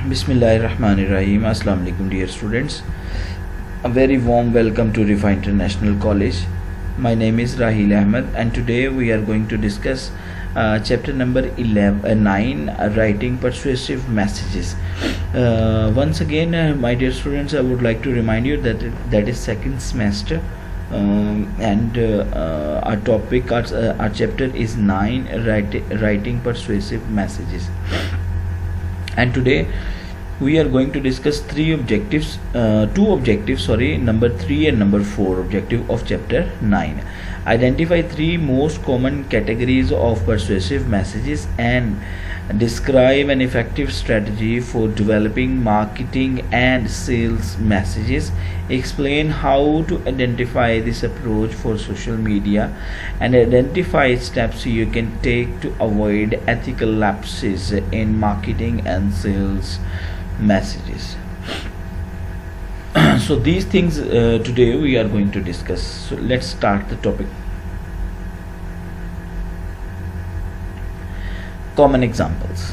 Bismillahirrahmanirrahim. Assalamu alaikum dear students. A very warm welcome to Rifa International College. My name is Rahil Ahmed and today we are going to discuss chapter number 9, writing persuasive messages. Once again, my dear students, I would like to remind you that is second semester and our topic, our chapter is 9, writing persuasive messages. And today we are going to discuss two objectives, number 3 and number 4 objective of chapter 9. Identify 3 most common categories of persuasive messages and describe an effective strategy for developing marketing and sales messages. Explain how to identify this approach for social media and identify steps you can take to avoid ethical lapses in marketing and sales messages. So these things today we are going to discuss. So let's start the topic. Common examples.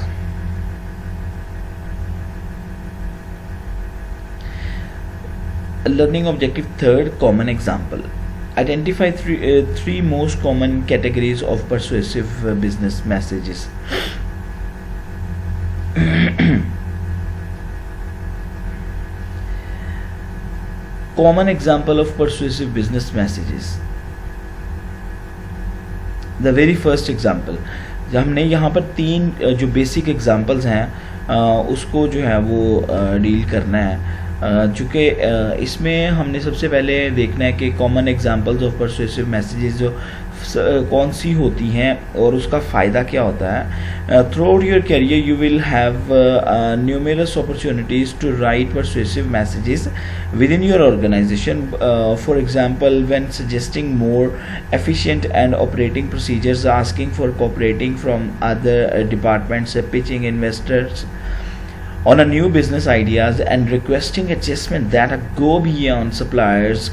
Learning objective 3rd, common example. Identify three most common categories of persuasive business messages. Common example of persuasive business messages. The very first example, हमने यहाँ पर 3 जो basic examples हैं उसको जो है वो deal करना है, चूँकि इसमें हमने सबसे पहले देखना है कि common examples of persuasive messages जो कौन सी होती हैं और उसका फ़ायदा क्या होता है. Throughout your career you will have numerous opportunities to write persuasive messages within your organization. For example, when suggesting more efficient and operating procedures, asking for cooperating from other departments, pitching investors on a new business ideas, and requesting adjustment that go beyond suppliers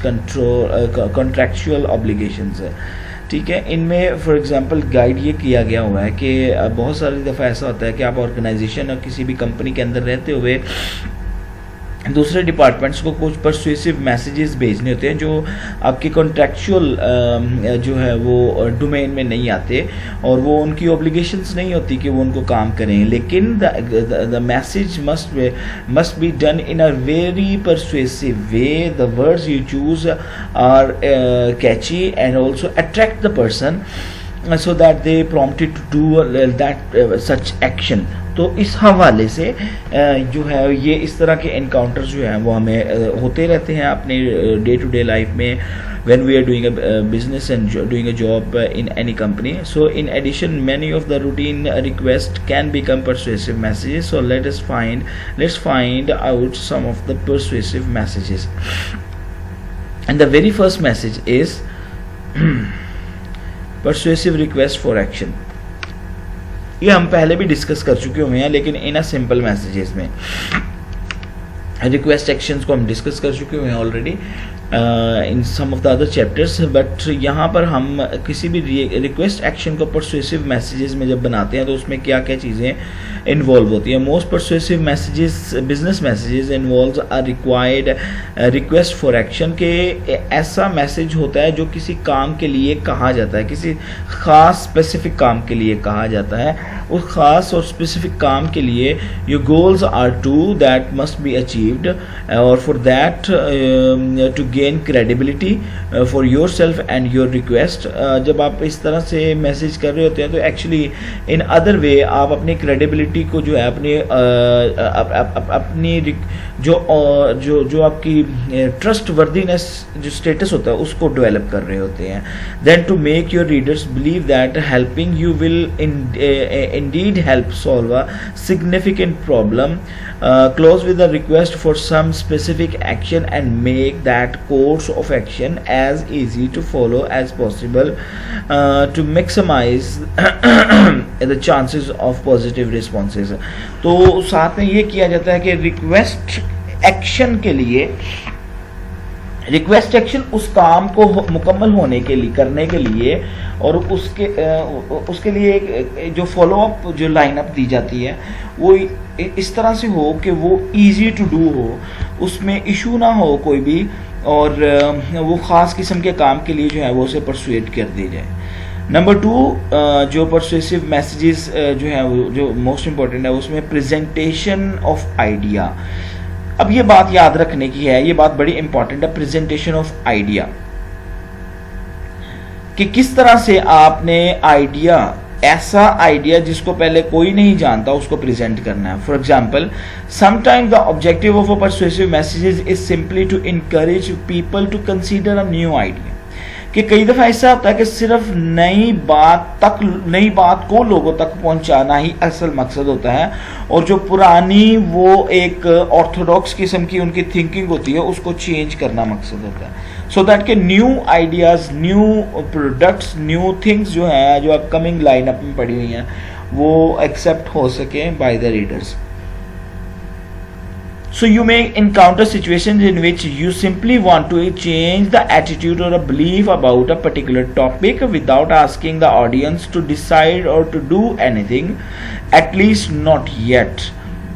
contractual obligations. ठीक है, इनमें for example guide ये किया गया हुआ है कि बहुत सारी दफ़ा ऐसा होता है कि आप ऑर्गेनाइजेशन और किसी भी कंपनी के अंदर रहते हुए दूसरे डिपार्टमेंट्स को कुछ परसुएसिव मैसेजेस भेजने होते हैं जो आपके कॉन्ट्रैक्चुअल जो है वो डोमेन में नहीं आते और वो उनकी ऑब्लिगेशंस नहीं होती कि वो उनको काम करें, लेकिन the message must be done in a very persuasive way. The words you choose are catchy and also attract the person so that they prompted to do that such action. तो इस हवाले से जो है ये इस तरह के एनकाउंटर्स जो हैं वो हमें होते रहते हैं अपने डे टू डे लाइफ में when we are doing a business and doing a job in any company. So in addition, many of the routine requests can become persuasive messages. So let's find out some of the persuasive messages. And the very first message is persuasive request for action. ये हम पहले भी discuss कर चुके हुए हैं, लेकिन in a simple messages में रिक्वेस्ट एक्शंस को हम डिस्कस कर चुके हुए हैं already in some of the other chapters. But यहाँ पर हम किसी भी रिक्वेस्ट एक्शन को परसुएसिव मैसेजेस में जब बनाते हैं तो उसमें क्या क्या चीज़ें इन्वॉल्व होती है. Most persuasive messages, business messages involve a required request for action के ऐसा मैसेज होता है जो किसी काम के लिए कहा जाता है, किसी ख़ास स्पेसिफिक काम के लिए कहा जाता है. उस ख़ास और स्पेसिफिक काम के लिए your goals are to that must be achieved और for that to gain credibility for yourself and your request. जब आप इस तरह से मैसेज कर रहे होते हैं तो एक्चुअली इन अदर वे आप अपनी क्रेडिबिलिटी को जो है अपनी जो आपकी ट्रस्ट वर्दीनेस जो स्टेटस होता है उसको डेवलप कर रहे होते हैं. Then to make your readers believe that helping you will indeed help solve a significant problem. Close with a request for some specific action and make that course of action as easy to follow as possible to maximize the chances of positive responses. तो साथ में ये किया जाता है कि request action के लिए रिक्वेस्ट एक्शन उस काम को मुकम्मल होने के लिए करने के लिए और उसके लिए जो फॉलोअप जो लाइनअप दी जाती है वो इस तरह से हो कि वो इजी टू डू हो, उसमें इशू ना हो कोई भी, और वो ख़ास किस्म के काम के लिए जो है वो उसे परसुएट कर दी जाए। नंबर 2, जो परसुएसिव मैसेजेस जो है वो जो मोस्ट इम्पॉर्टेंट है उसमें प्रेजेंटेशन ऑफ आइडिया। अब ये बात याद रखने की है, ये बात बड़ी इंपॉर्टेंट है, प्रेजेंटेशन ऑफ आइडिया, कि किस तरह से आपने आइडिया, ऐसा आइडिया जिसको पहले कोई नहीं जानता, उसको प्रेजेंट करना है। For example, sometime the objective of a persuasive messages is simply to encourage people to consider a new idea, कि कई दफ़ा ऐसा होता है कि सिर्फ नई बात को लोगों तक पहुंचाना ही असल मकसद होता है, और जो पुरानी वो एक ऑर्थोडॉक्स किस्म की उनकी थिंकिंग होती है उसको चेंज करना मकसद होता है, सो दैट के new ideas, new products, new things जो हैं, जो अपकमिंग लाइनअप में पड़ी हुई हैं, वो एक्सेप्ट हो सके by the readers. So you may encounter situations in which you simply want to change the attitude or a belief about a particular topic without asking the audience to decide or to do anything, at least not yet.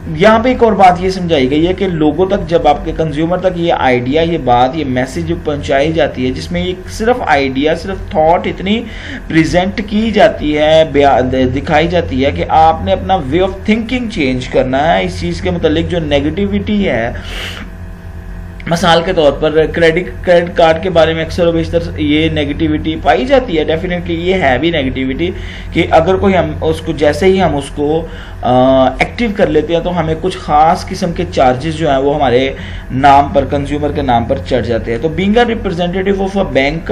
यहाँ पे एक और बात ये समझाई गई है कि लोगों तक, जब आपके कंज्यूमर तक ये आइडिया, ये बात, ये मैसेज पहुंचाई जाती है, जिसमें ये सिर्फ आइडिया, सिर्फ थॉट इतनी प्रेजेंट की जाती है, दिखाई जाती है कि आपने अपना वे ऑफ थिंकिंग चेंज करना है इस चीज़ के मतलब जो नेगेटिविटी है। मिसाल के तौर पर क्रेडिट कार्ड के बारे में अक्सर और बेशतर ये नेगेटिविटी पाई जाती है, डेफिनेटली ये है भी नेगेटिविटी, कि अगर कोई हम उसको, जैसे ही हम उसको एक्टिव कर लेते हैं तो हमें कुछ ख़ास किस्म के चार्जेस जो हैं वो हमारे नाम पर, कंज्यूमर के नाम पर चढ़ जाते हैं। तो being a representative of a bank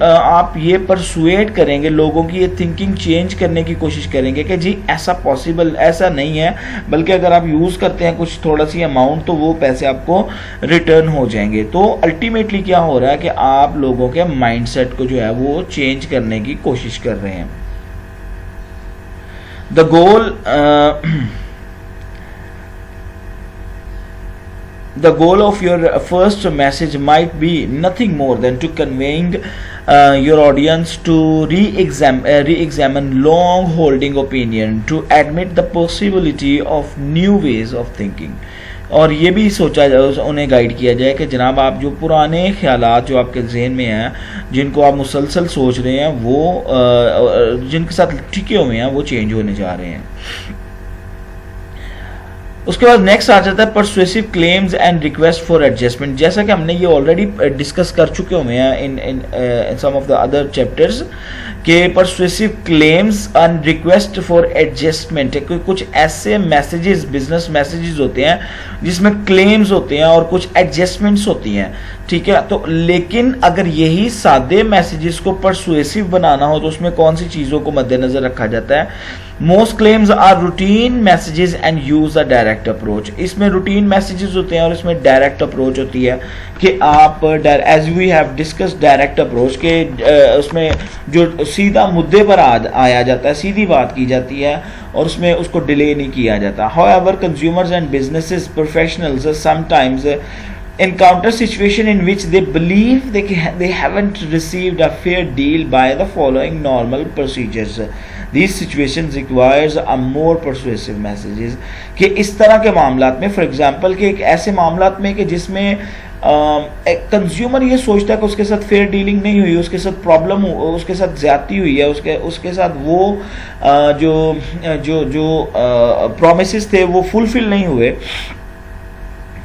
आप ये परसुएट करेंगे, लोगों की ये थिंकिंग चेंज करने की कोशिश करेंगे कि जी ऐसा पॉसिबल, ऐसा नहीं है, बल्कि अगर आप यूज़ करते हैं कुछ थोड़ा सी अमाउंट तो वो पैसे आपको रिटर्न हो जाएंगे। तो अल्टीमेटली क्या हो रहा है कि आप लोगों के माइंडसेट को जो है वो चेंज करने की कोशिश कर रहे हैं। The goal of your first message might be nothing more than to conveying your audience to re-examine long-holding opinion, to admit the possibility of new ways of thinking, और ये भी सोचा जाए, उन्हें गाइड किया जाए कि जनाब आप जो पुराने ख्यालात जो आपके जहन में हैं, जिनको आप मुसलसल सोच रहे हैं, वो जिनके साथ टिके हुए हैं, वो चेंज होने जा रहे हैं। उसके बाद नेक्स्ट आ जाता है persuasive claims and request for adjustment. जैसा कि हमने ये ऑलरेडी डिस्कस कर चुके हुए हैं इन some of the other chapters, के persuasive claims and request for adjustment, कुछ ऐसे मैसेजेस, बिजनेस मैसेजेस होते हैं जिसमें क्लेम्स होते हैं और कुछ एडजस्टमेंट्स होती हैं, ठीक है। तो लेकिन अगर यही सादे मैसेजेस को परसुएसिव बनाना हो तो उसमें कौन सी चीज़ों को मद्देनजर रखा जाता है? Most claims are routine messages and use a direct approach. इसमें रूटीन मैसेजेस होते हैं और इसमें डायरेक्ट अप्रोच होती है कि आप as we have discuss direct approach के उसमें जो सीधा मुद्दे पर आया जाता है, सीधी बात की जाती है और उसमें उसको डिले नहीं किया जाता। However consumers and businesses professionals sometimes encounter situation in which they believe they haven't received a fair deal by the following normal procedures. These situations requires a more persuasive messages, कि इस तरह के मामलात में, for example कि एक ऐसे मामलात में कि जिसमें एक कंज्यूमर ये सोचता है कि उसके साथ फेयर डीलिंग नहीं हुई, उसके साथ प्रॉब्लम, उसके साथ ज्यादती हुई है, उसके साथ वो जो प्रॉमिसेस थे वो फुलफिल नहीं हुए।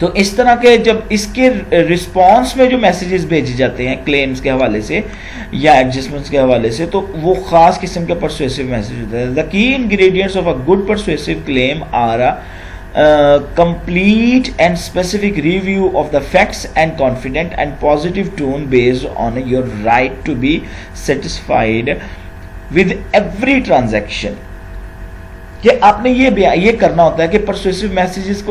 तो इस तरह के जब इसके रिस्पांस में जो मैसेजेस भेजे जाते हैं क्लेम्स के हवाले से या एडजस्टमेंट्स के हवाले से, तो वो खास किस्म के परसुएसिव मैसेज होते हैं। The key ingredients of a good persuasive claim are a complete and specific review of the facts and confident and positive tone based on your right to be satisfied with every transaction। कि आपने ये करना होता है कि persuasive messages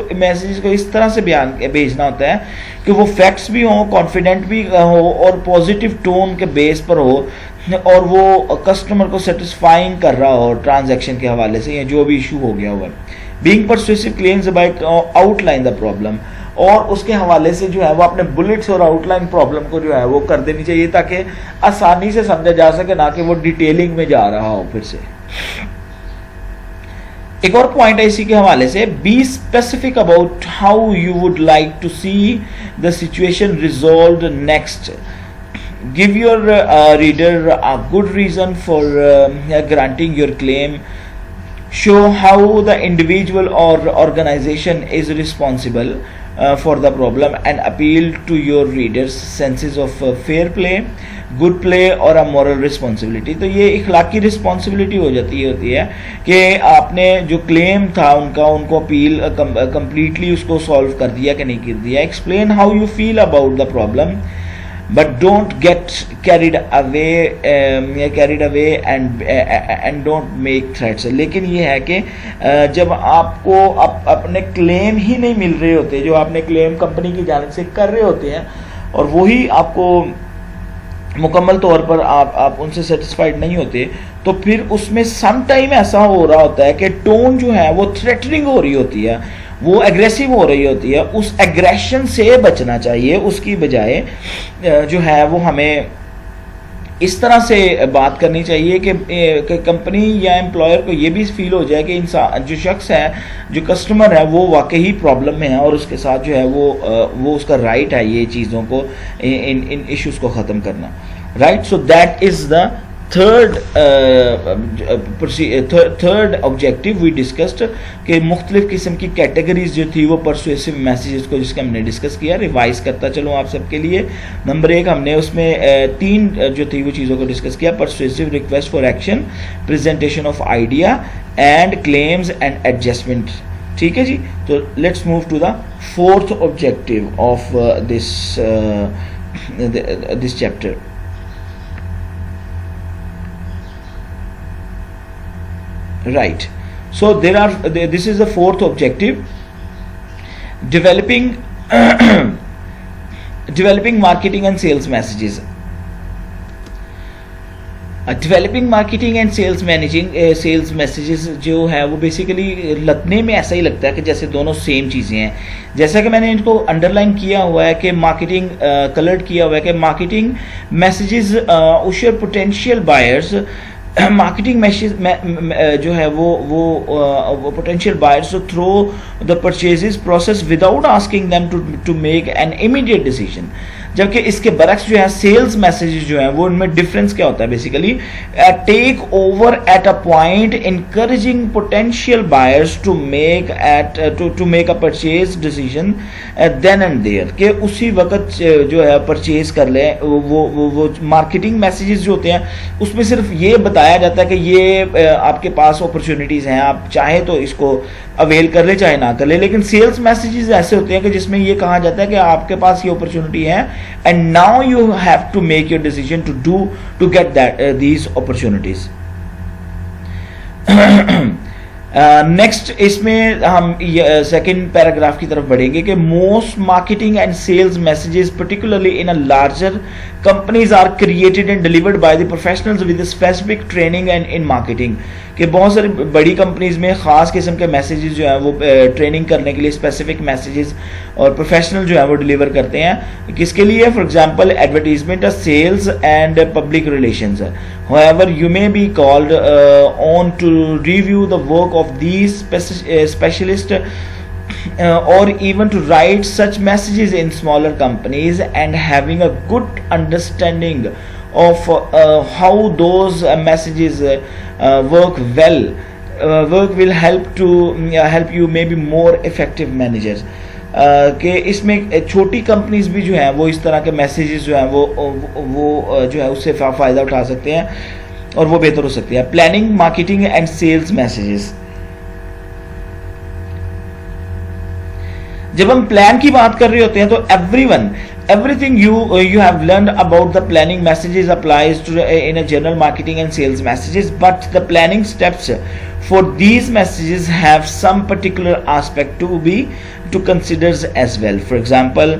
को इस तरह से बयान भेजना होता है कि वो फैक्ट्स भी हों, कॉन्फिडेंट भी हो और पॉजिटिव टोन के बेस पर हो और वो कस्टमर को सेटिस्फाइंग कर रहा हो ट्रांजैक्शन के हवाले से या जो भी इशू हो गया हुआ। Being persuasive claims by outline the problem, और उसके हवाले से जो है वो अपने बुलेट्स और आउटलाइन प्रॉब्लम को जो है वो कर देनी चाहिए ताकि आसानी से समझा जा सके, ना कि वो डिटेलिंग में जा रहा हो फिर से। एक और पॉइंट है इसी के हवाले से, be specific about how you would like to see the situation resolved next. Give your reader a good reason for granting your claim. Show how the individual or organization is responsible for the problem and appeal to your readers' senses of fair play, good play or a moral responsibility. तो ये इखलाकी responsibility हो जाती होती है कि आपने जो claim था उनको अपील कंप्लीटली उसको सॉल्व कर दिया कि नहीं कर दिया. Explain how you feel about the problem but don't get carried away and don't make threats. लेकिन ये है कि जब आपको अपने क्लेम ही नहीं मिल रहे होते, जो आपने क्लेम कंपनी की जानिब से कर रहे होते हैं और वही आपको मुकम्मल तौर पर आप उनसे सेटिस्फाइड नहीं होते, तो फिर उसमें सम टाइम ऐसा हो रहा होता है कि टोन जो है वो थ्रेटनिंग हो रही होती है, वो एग्रेसिव हो रही होती है. उस एग्रेशन से बचना चाहिए. उसकी बजाय जो है वो हमें इस तरह से बात करनी चाहिए कि कंपनी या एम्प्लॉयर को ये भी फील हो जाए कि इंसान जो शख्स है, जो कस्टमर है, वो वाकई प्रॉब्लम में है और उसके साथ जो है वो उसका राइट है ये चीज़ों को, इन इश्यूज़ को ख़त्म करना. Right. So that is the third objective we discussed कि मुख्तलिफ किस्म की कैटेगरीज जो थी वो परसुएसिव मैसेजेस को जिसका हमने डिस्कस किया. रिवाइज करता चलूँ आप सबके लिए. नंबर 1 हमने उसमें 3 जो थी वो चीज़ों को डिस्कस किया. Persuasive request for action, presentation of idea and claims and adjustment. ठीक है जी. तो let's move to the 4th objective of this chapter. Right. So this is the 4th objective, developing marketing and sales messages. Developing marketing and sales messages जो है वो basically लतने में ऐसा ही लगता है कि जैसे दोनों सेम चीज़ें हैं. जैसा कि मैंने इनको अंडरलाइन किया हुआ है कि मार्केटिंग कलर्ड किया हुआ है कि marketing messages usher potential buyers, marketing message जो है वो potential buyers through the purchases process without asking them to make an immediate decision. जबकि इसके बरक्स जो है सेल्स मैसेजेस जो है वो उनमें डिफरेंस क्या होता है, basically take over at a point encouraging potential buyers to make a purchase decision then and there, कि उसी वक्त जो है परचेज कर लें. वो मार्केटिंग मैसेजेस जो होते हैं उसमें सिर्फ ये बताया जाता है कि ये आपके पास अपॉर्चुनिटीज़ हैं, आप चाहे तो इसको अवेल कर ले चाहे ना कर ले. लेकिन सेल्स मैसेजेस ऐसे होते हैं कि जिसमें ये कहा जाता है कि आपके पास ये अपॉर्चुनिटी है and now you have to make your decision to get that these opportunities. Next इसमें हम सेकेंड पैराग्राफ की तरफ बढ़ेंगे कि most marketing and sales messages particularly in a larger companies are created and delivered by the professionals with specific training and in marketing, कि बहुत सारी बड़ी कंपनीज में ख़ास किस्म के मैसेजेस जो हैं वो ट्रेनिंग करने के लिए स्पेसिफिक मैसेजेस और प्रोफेशनल जो है वो डिलीवर करते हैं. किसके लिए? For example advertisement, sales and public relations. However, you may be called on to review the work of these specialists or even to write such messages in smaller companies, and having a good understanding of how those messages work will help you maybe more effective managers. कि इसमें छोटी companies भी जो हैं वो इस तरह के मैसेजेस जो हैं वो जो है उससे फ़ायदा उठा सकते हैं और वो बेहतर हो सकती है. Planning, marketing and sales messages. जब हम प्लान की बात कर रहे होते हैं तो everything you have learned about the planning messages applies to in a general marketing and sales messages, but the planning steps for these messages have some particular aspect to consider as well. For example,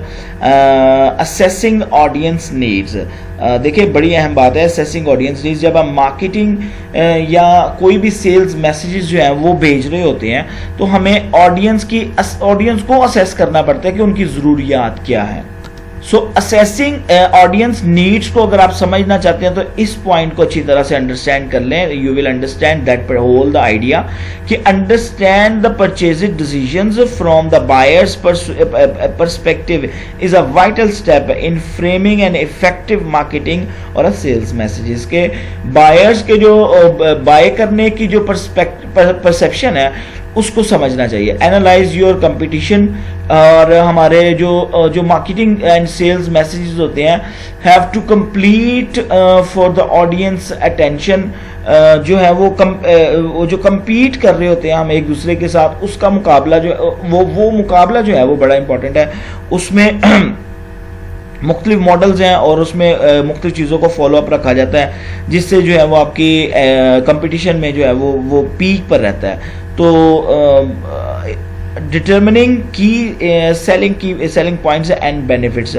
assessing audience needs. देखिए बड़ी अहम बात है assessing audience needs. जब हम marketing या कोई भी सेल्स मैसेजेस जो हैं वो भेज रहे होते हैं तो हमें ऑडियंस को असेस करना पड़ता है कि उनकी ज़रूरियात क्या है. सो असेसिंग ऑडियंस नीड्स को अगर आप समझना चाहते हैं तो इस पॉइंट को अच्छी तरह से अंडरस्टैंड कर लें, you will understand that whole the idea कि understand the purchasing decisions from the buyers perspective is a vital step in framing an effective marketing और अ सेल्स मैसेजेस के बायर्स के जो बाय करने की जो परसेप्शन है उसको समझना चाहिए। एनालाइज योर कंपटीशन, और हमारे जो मार्केटिंग एंड सेल्स मैसेजेस होते हैं have to complete for the audience attention, जो है वो जो compete कर रहे होते हैं हम एक दूसरे के साथ, उसका मुकाबला जो वो मुकाबला जो है वो बड़ा इंपॉर्टेंट है। उसमें मुख्तलिफ मॉडल्स हैं और उसमें मुख्तलिफ चीज़ों को फॉलो अप रखा जाता है जिससे जो है वो आपकी कंपटीशन में जो है वो पीक पर रहता है। तो डिटर्मिनिंग की सेलिंग पॉइंट्स एंड बेनिफिट्स,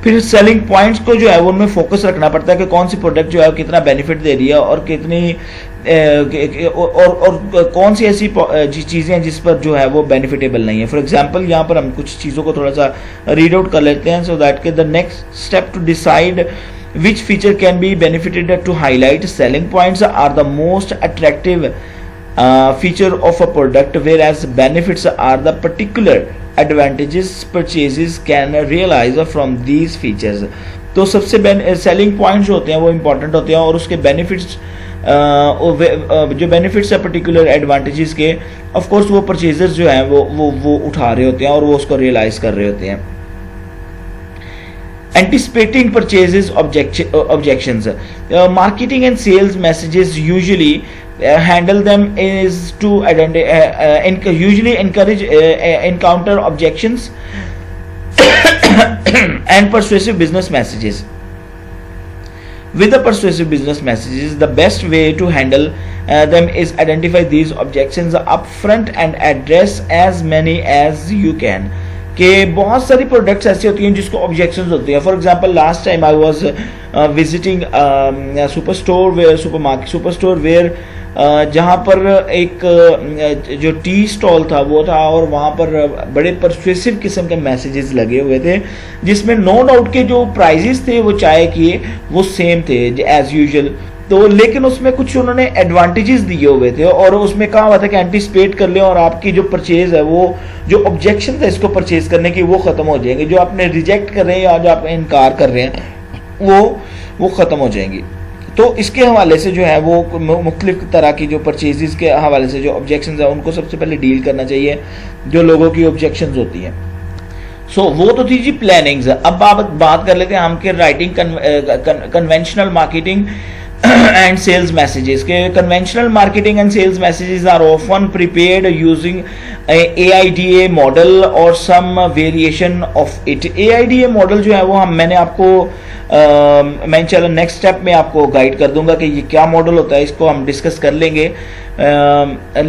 फिर सेलिंग पॉइंट्स को जो है वो उनमें फोकस रखना पड़ता है कि कौन सी प्रोडक्ट जो है कितना बेनिफिट दे रही है और कितनी और कौन सी ऐसी चीज़ें हैं जिस पर जो है वो बेनिफिटेबल नहीं है। फॉर एग्जांपल यहाँ पर हम कुछ चीज़ों को थोड़ा सा रीड आउट कर लेते हैं सो दैट के the next step to decide which feature can be benefited to highlight selling points are the most attractive feature of a product, whereas benefits are the particular advantages purchases can realize from these features। तो सबसे selling points होते हैं वो important होते हैं और उसके benefits जो बेनिफिट्स है पर्टिकुलर एडवांटेजेस के ऑफ कोर्स वो परचेजर्स जो हैं वो उठा रहे होते हैं और वो उसको रियलाइज कर रहे होते हैं। Anticipating purchases objections, marketing and sales messages usually handle them is to usually encourage encounter objections and persuasive business messages. With the persuasive business messages, the best way to handle them is identify these objections upfront and address as many as you can। कि बहुत सारी products ऐसी होती हैं जिसको objections होती हैं। For example last time I was visiting super store where जहाँ पर एक जो टी स्टॉल था वो था और वहाँ पर बड़े परसुएसिव किस्म के मैसेजेस लगे हुए थे जिसमें नो डाउट के जो प्राइजेस थे वो चाय किए वो सेम थे एज यूजुअल। तो लेकिन उसमें कुछ उन्होंने एडवांटेजेस दिए हुए थे और उसमें कहा हुआ था कि एंटीसिपेट कर लें और आपकी जो परचेज है वो जो ऑब्जेक्शन है इसको परचेज करने की वो ख़त्म हो जाएंगे, जो आपने रिजेक्ट कर रहे हैं या जो आप इनकार कर रहे हैं वो ख़त्म हो जाएंगी। तो इसके हवाले से जो है वो मुख्तलिफ तरह की जो परचेजेस के हवाले से जो ऑब्जेक्शन है उनको सबसे पहले डील करना चाहिए जो लोगों की ऑब्जेक्शन होती हैं। सो वो तो थी जी प्लानिंग्स। अब बात कर लेते हैं हम के writing conventional marketing and sales messages के conventional marketing and sales messages are often prepared using a AIDA model or some variation of it। AIDA model जो है वो मैंने आपको मैं चलो नेक्स्ट स्टेप में आपको गाइड कर दूंगा कि ये क्या मॉडल होता है, इसको हम डिस्कस कर लेंगे।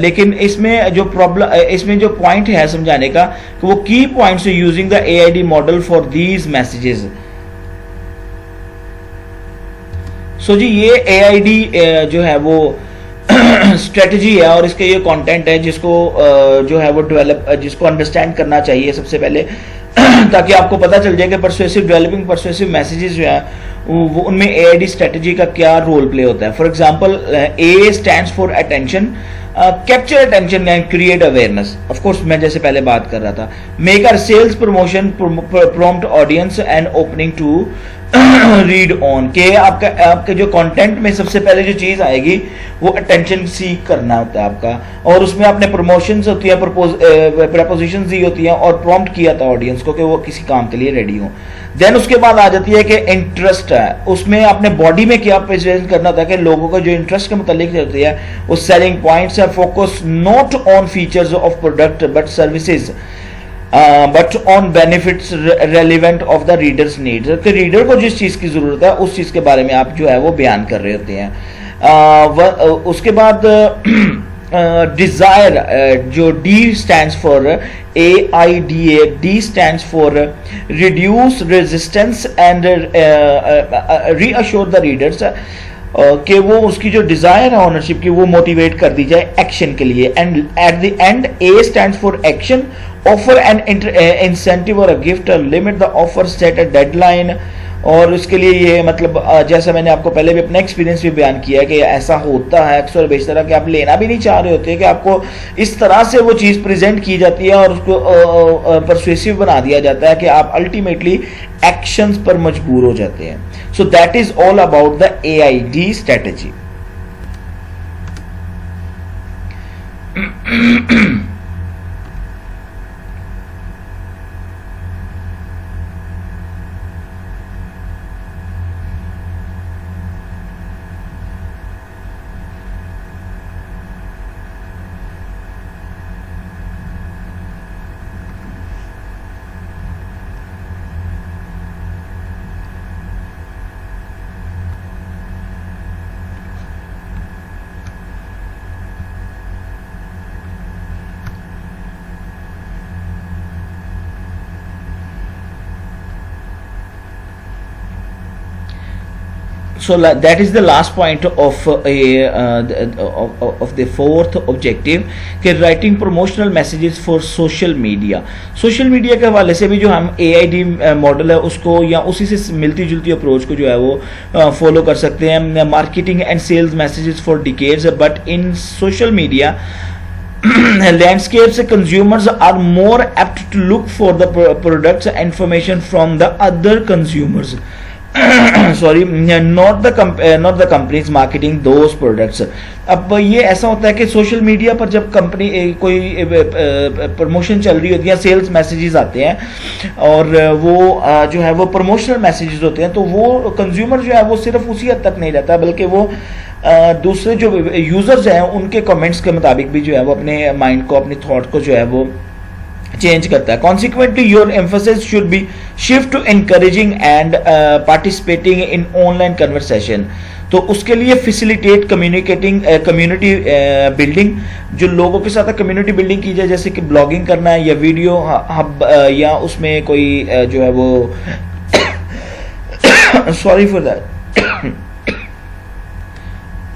लेकिन इसमें जो पॉइंट है समझाने का कि वो key points using the AID model for these messages. So जी ये AID जो है वो स्ट्रेटजी है और इसके ये कंटेंट है जिसको जो है वो जिसको अंडरस्टैंड करना चाहिए सबसे पहले ताकि आपको पता चल जाए कि डेवलपिंग परसुएसिव मैसेजेस जो है वो उनमें AID स्ट्रेटजी का क्या रोल प्ले होता है। For example A stands for attention, capture attention and create awareness. Of course मैं जैसे पहले बात कर रहा था, make a sales promotion, prompt audience and opening to read on के आपके जो कंटेंट में सबसे पहले जो चीज आएगी वो अटेंशन सीक करना होता है आपका और उसमें आपने प्रमोशंस होती है, प्रपोजिशंस दी होती हैं और प्रॉम्प्ट किया था ऑडियंस को कि वो किसी काम के लिए रेडी हो। देन उसके बाद आ जाती है कि इंटरेस्ट है, उसमें आपने बॉडी में क्या प्रेजेंट करना था कि लोगों को जो इंटरेस्ट के मुतालिक होती है वो सेलिंग पॉइंट्स है। Focus not on features of product but services but on benefits relevant of the readers needs. कि रीडर को जिस चीज़ की ज़रूरत है उस चीज़ के बारे में आप जो है वो बयान कर रहे होते हैं। उसके बाद डिज़ायर जो D stands for AIDA, D stands for reduce resistance and reassure the readers. कि वो उसकी जो डिज़ायर है ऑनरशिप की वो मोटिवेट कर दी जाए एक्शन के लिए। And at the end A stands for action, offer an incentive और a gift, limit the offer, set a deadline. और उसके लिए ये मतलब जैसा मैंने आपको पहले भी अपना एक्सपीरियंस भी बयान किया है कि ऐसा होता है अक्सर बेशतर कि आप लेना भी नहीं चाह रहे होते, कि आपको इस तरह से वो चीज़ प्रेजेंट की जाती है और उसको परसुएसिव बना दिया जाता है कि आप अल्टीमेटली एक्शंस पर मजबूर हो जाते हैं। So that is all about the AID strategy. So that is the last point of of the fourth objective कि writing promotional messages for social media। social media के हवाले से भी जो हम AID मॉडल है उसको या उसी से मिलती जुलती अप्रोच को जो है वो फॉलो कर सकते हैं। Marketing and sales messages for decades, but in social media landscapes, consumers are more apt to look for the products information from the other consumers sorry, not the companies marketing those products। अब ये ऐसा होता है कि social media पर जब company कोई promotion चल रही होती है, सेल्स मैसेजेस आते हैं और वो जो है वो प्रमोशनल मैसेजेस होते हैं, तो वो कंज्यूमर जो है वो सिर्फ उसी हद तक नहीं रहता, बल्कि वो दूसरे जो यूजर्स हैं उनके कमेंट्स के मुताबिक भी जो है वो अपने माइंड को, अपनी थॉट को जो है वो चेंज करता है। Consequently your emphasis should be shift to encouraging and participating in online conversation. तो उसके लिए फैसिलिटेट कम्युनिकेटिंग कम्युनिटी बिल्डिंग, जो लोगों के साथ कम्युनिटी बिल्डिंग की जाए, जैसे कि ब्लॉगिंग करना है या वीडियो हब या उसमें कोई जो है वो सॉरी फॉर दैट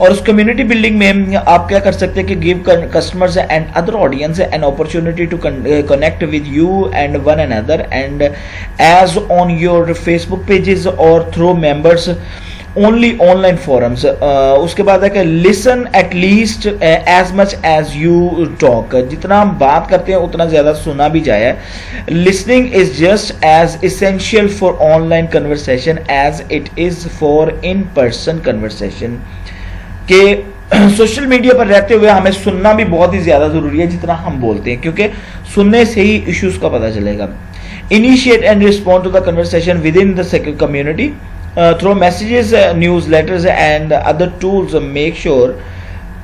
और उस कम्युनिटी बिल्डिंग में आप क्या कर सकते हैं कि give customers and other audience an opportunity to connect with you and one another and as on your Facebook pages और through members only online forums. उसके बाद है कि listen at least as much as you talk, जितना हम बात करते हैं उतना ज़्यादा सुना भी जाए। Listening is just as essential for online conversation as it is for in person conversation. कि सोशल मीडिया पर रहते हुए हमें सुनना भी बहुत ही ज़्यादा ज़रूरी है जितना हम बोलते हैं, क्योंकि सुनने से ही इश्यूज़ का पता चलेगा। Initiate and respond to the conversation within the community through messages, newsletters and other tools. Make sure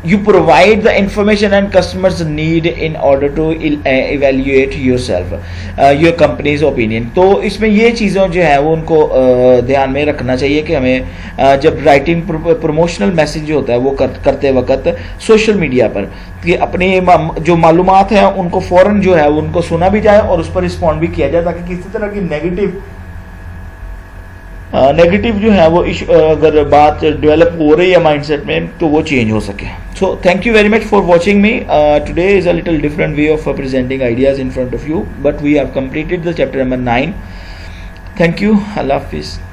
you provide the information and customers need in order to evaluate yourself your company's opinion। तो इसमें ये चीज़ें जो है वो उनको ध्यान में रखना चाहिए कि हमें जब राइटिंग प्रमोशनल मैसेज जो होता है वो करते वक्त सोशल मीडिया पर कि अपनी जो मालूमात हैं उनको फ़ौरन जो है उनको सुना भी जाए और उस पर रिस्पॉन्ड भी किया जाए, ताकि किसी तरह की नेगेटिव जो है वो अगर बात डेवलप हो रही है माइंडसेट में तो वो चेंज हो सके। So thank you very much for watching me. Today is a little different way of presenting ideas in front of you, but we have completed the chapter number 9। Thank you, अल्लाह हाफिज़।